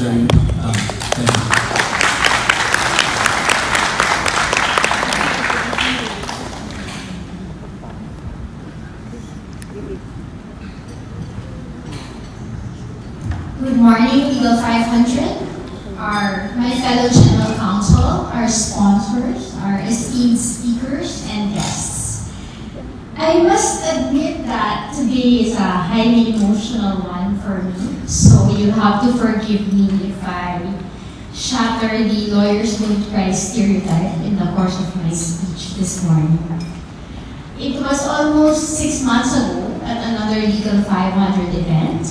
answering. Thank you. Good morning, Legal 500, my fellow general counsel, our sponsors, our esteemed speakers, and guests. I must admit that today is a highly emotional one for me, so you'll have to forgive me if I shatter the lawyers don't cry stereotype in the course of my speech this morning. It was almost 6 months ago at another Legal 500 event,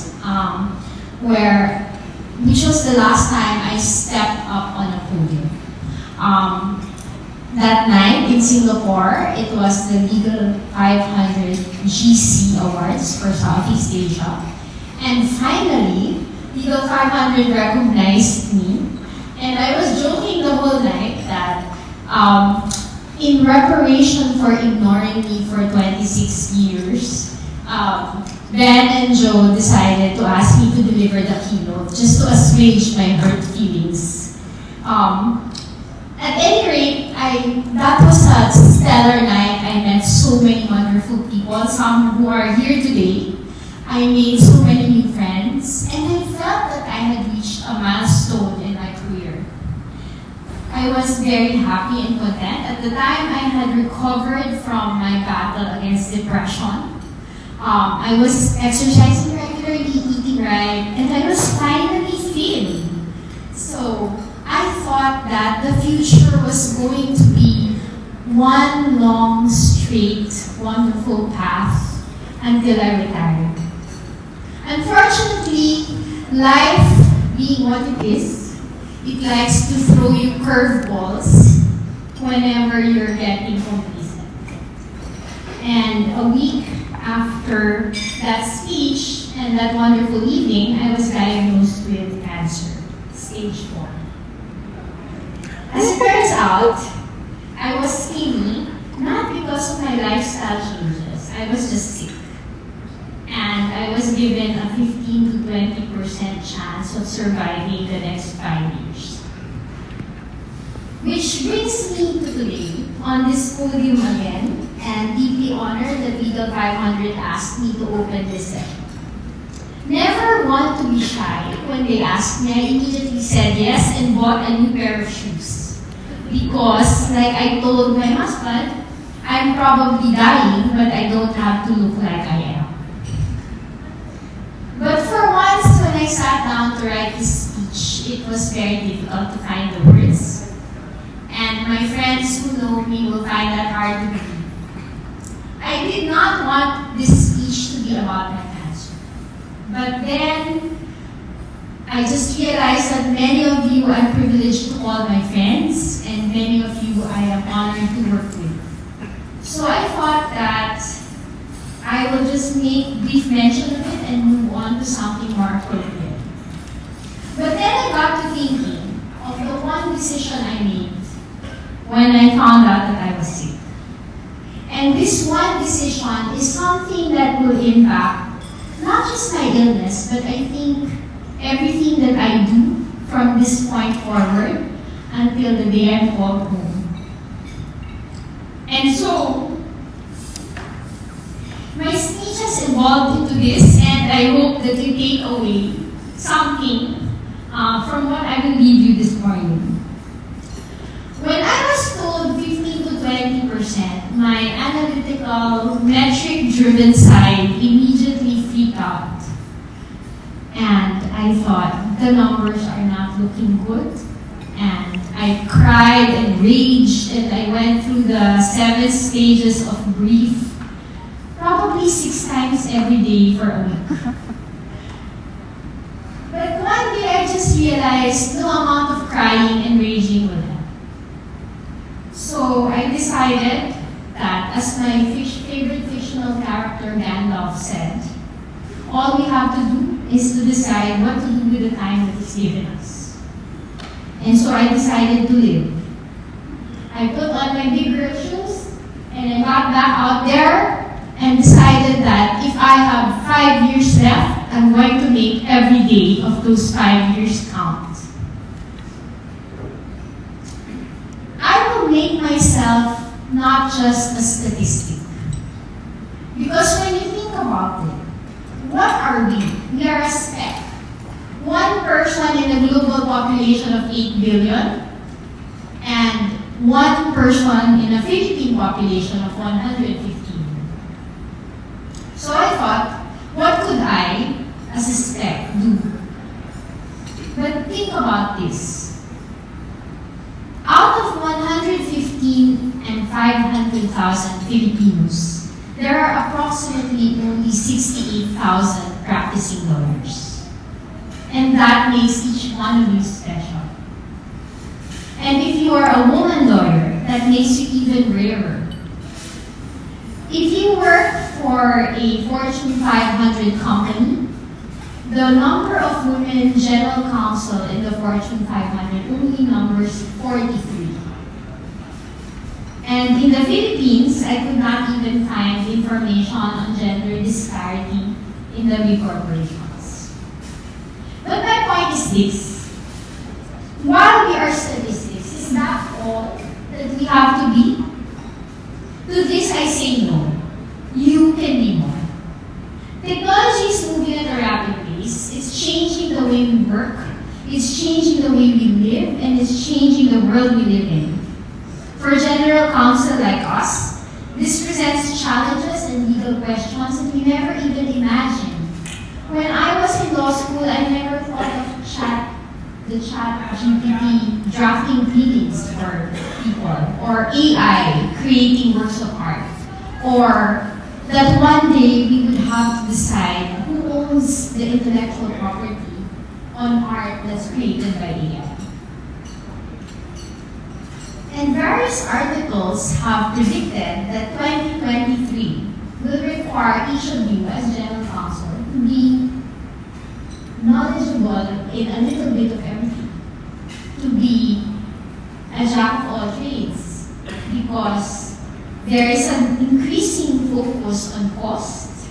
which was the last time I stepped up on a podium. That night in Singapore, it was the Legal 500 GC Awards for Southeast Asia. And finally, Legal 500 recognized me. And I was joking the whole night that in reparation for ignoring me for 26 years, Ben and Joe decided to ask me to deliver the keynote just to assuage my hurt feelings. At any rate, that was a stellar night. I met so many wonderful people, some who are here today. I made so many new friends, and I felt that I had reached a milestone in my career. I was very happy and content. At the time, I had recovered from my battle against depression. I was exercising regularly, eating right, and I was finally feeling. So I thought that the future was going to be one long, straight, wonderful path until I retired. Unfortunately, life being what it is, it likes to throw you curveballs whenever you're getting complacent. And a week after that speech and that wonderful evening, I was diagnosed with cancer, stage 4. As it turns out, I was skinny, not because of my lifestyle changes. I was just sick. And I was given a 15 to 20% chance of surviving the next 5 years. Which brings me to today, on this podium again, and deeply honored that Legal 500 asked me to open this session. Never want to be shy. When they asked me, I immediately said yes and bought a new pair of shoes. Because, like I told my husband, I'm probably dying, but I don't have to look like I am. But for once, when I sat down to write this speech, it was very difficult to find the words. And my friends who know me will find that hard to believe. I did not want this speech to be about my cancer. But then, I just realized that many of you I'm privileged to call my friends, and many of you I am honored to work with. So I thought that I will just make brief mention of it and move on to something more appropriate. But then I got to thinking of the one decision I made when I found out that I was sick. And this one decision is something that will impact not just my illness, but I think everything that I do from this point forward until the day I'm called home. And so, my speech has evolved into this, and I hope that you take away something from what I will leave you this morning. When I was told 15 to 20%, my analytical, metric-driven side immediately freaked out. And I thought, the numbers are not looking good. And I cried and raged, and I went through the 7 stages of grief, probably 6 times every day for a week. But one day I just realized no amount of crying and raging will help. So I decided that, as my favorite fictional character Gandalf said, all we have to do is to decide what to do with the time that is given us. And so I decided to live. I put on my big girl shoes and I got back out there and decided that if I have 5 years left, I'm going to make every day of those 5 years count. I will make myself not just a statistic. Because when you think about it, what are we? We are a speck. One person in a global population of 8 billion and one person in a Philippine population of 115. So I thought, what could I, as a speck, do? But think about this. Out of 115 and 500,000 Filipinos, there are approximately only 68,000 practicing lawyers. And that makes each one of you special. And if you are a woman lawyer, that makes you even rarer. If you work for a Fortune 500 company, the number of women general counsel in the Fortune 500 only numbers 43. And in the Philippines, I could not even find information on gender disparity in the big corporations. But my point is this. While we are statistics, is that all that we have to be? To this I say no. You can be more. Technology is moving at a rapid pace. It's changing the way we work. It's changing the way we live, and it's changing the world we live in. For general counsel like us, this presents challenges and legal questions that we never even imagined. When I was in law school, I never thought of the chat GPT drafting pleadings for people, or AI creating works of art, or that one day we would have to decide who owns the intellectual property on art that's created by AI. And various articles have predicted that 2023 will require each of you as general counsel to be knowledgeable in a little bit of everything, to be a jack of all trades, because there is an increasing focus on cost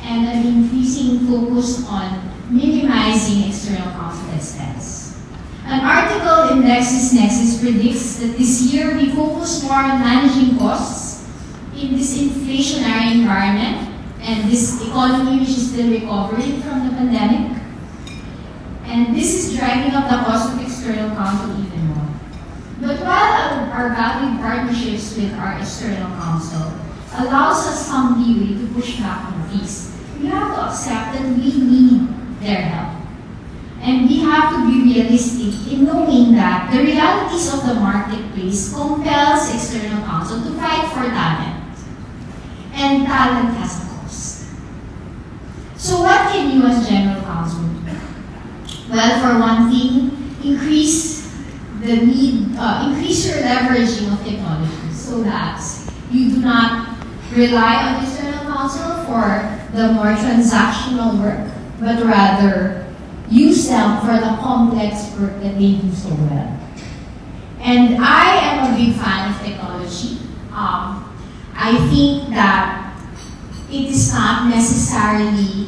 and an increasing focus on minimizing external counsel expense. An article in LexisNexis predicts that this year we focus more on managing costs in this inflationary environment and this economy which is still recovering from the pandemic. And this is driving up the cost of external counsel even more. But while our valued partnerships with our external counsel allows us some leeway to push back on fees, we have to accept that we need their help. And we have to be realistic in knowing that the realities of the marketplace compels external counsel to fight for talent. And talent has a cost. So what can you as general counsel do? Well, for one thing, increase your leveraging of technology so that you do not rely on external counsel for the more transactional work, but rather use them for the complex work that they do so well. And I am a big fan of technology. I think that it is not necessarily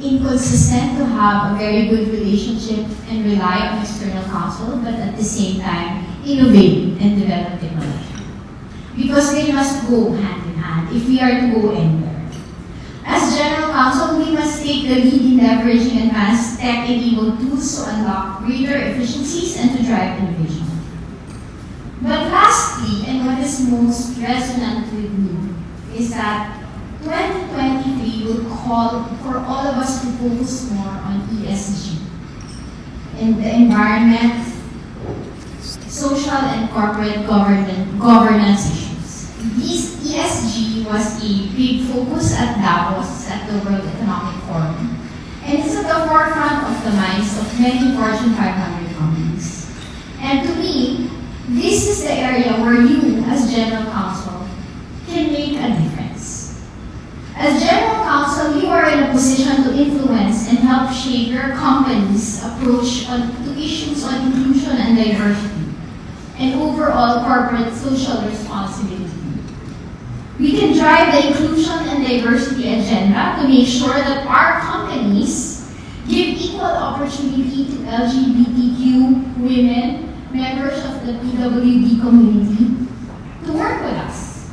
inconsistent to have a very good relationship and rely on external counsel, but at the same time, innovate and develop technology. Because they must go hand in hand if we are to go anywhere. As general counsel, we must take the lead in leveraging advanced tech-enabled tools to unlock greater efficiencies and to drive innovation. But lastly, and what is most resonant with me, is that 2023 will call for all of us to focus more on ESG. In the environment, social and corporate governance issues. This ESG was a big focus at Davos at the World Economic Forum, and it's at the forefront of the minds of many Fortune 500 companies. And to me, this is the area where you, as General Counsel, can make a difference. As General Counsel, you are in a position to influence and help shape your company's approach to issues on inclusion and diversity, and overall corporate social responsibility. We can drive the inclusion and diversity agenda to make sure that our companies give equal opportunity to LGBTQ women, members of the PWD community, to work with us,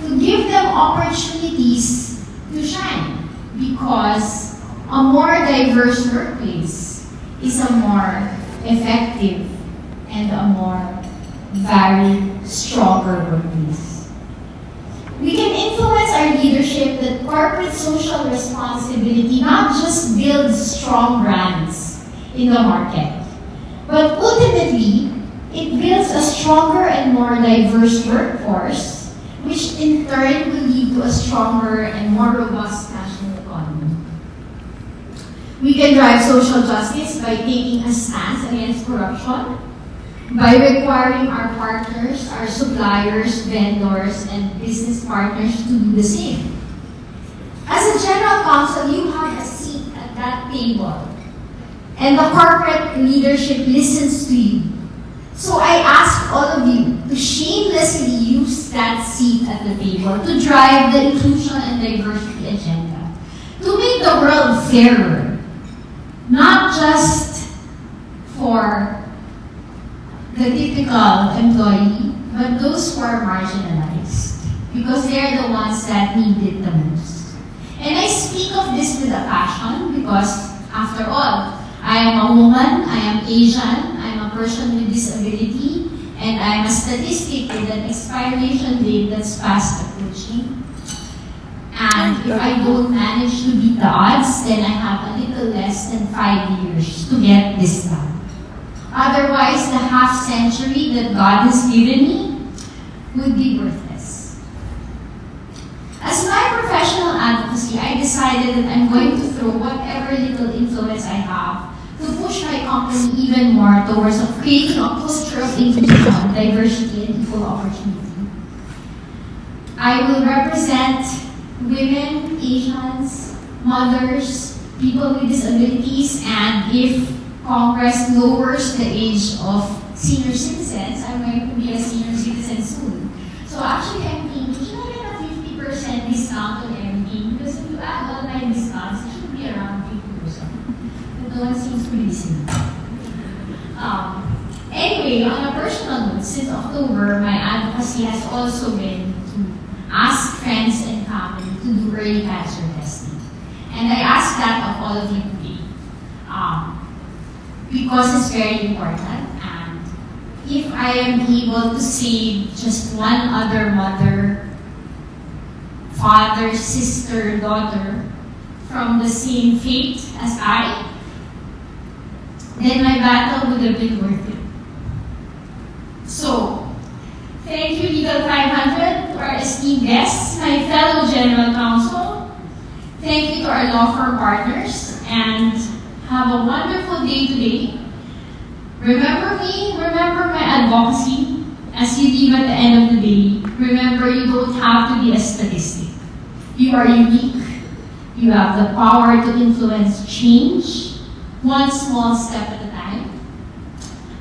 to give them opportunities to shine, because a more diverse workplace is a more effective and a more very stronger workplace. We can influence our leadership that corporate social responsibility not just builds strong brands in the market, but ultimately, it builds a stronger and more diverse workforce, which in turn will lead to a stronger and more robust national economy. We can drive social justice by taking a stance against corruption, by requiring our partners, our suppliers, vendors, and business partners to do the same. As a general counsel, you have a seat at that table, and the corporate leadership listens to you. So I ask all of you to shamelessly use that seat at the table to drive the inclusion and diversity agenda, to make the world fairer, not just for the typical employee, but those who are marginalized, because they're the ones that need it the most. And I speak of this with a passion because, after all, I am a woman, I am Asian, I'm a person with disability, and I'm a statistic with an expiration date that's fast approaching. And if I don't manage to beat the odds, then I have a little less than 5 years to get this done. Otherwise, the half century that God has given me would be worthless. As my professional advocacy, I decided that I'm going to throw whatever little influence I have to push my company even more towards creating a culture of inclusion, diversity, and equal opportunity. I will represent women, Asians, mothers, people with disabilities, and if Congress lowers the age of senior citizens, I'm going to be a senior citizen soon. So actually, I'm thinking, should I get a 50% discount on everything? Because if you add all my discounts, it should be around 50%. But no one seems to listen. Anyway, on a personal note, since October, my advocacy has also been to ask friends and family to do early cancer testing. And I ask that of all of you today. Because it's very important, and if I am able to save just one other mother, father, sister, daughter from the same fate as I, then my battle would have been worth it. So, thank you Legal 500, to our esteemed guests, my fellow general counsel. Thank you to our law firm partners, and have a wonderful day today. Remember me, remember my advocacy. As you leave at the end of the day, remember you don't have to be a statistic. You are unique. You have the power to influence change, one small step at a time.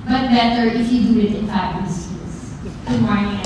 But better if you do it in fabulous ways. Good morning.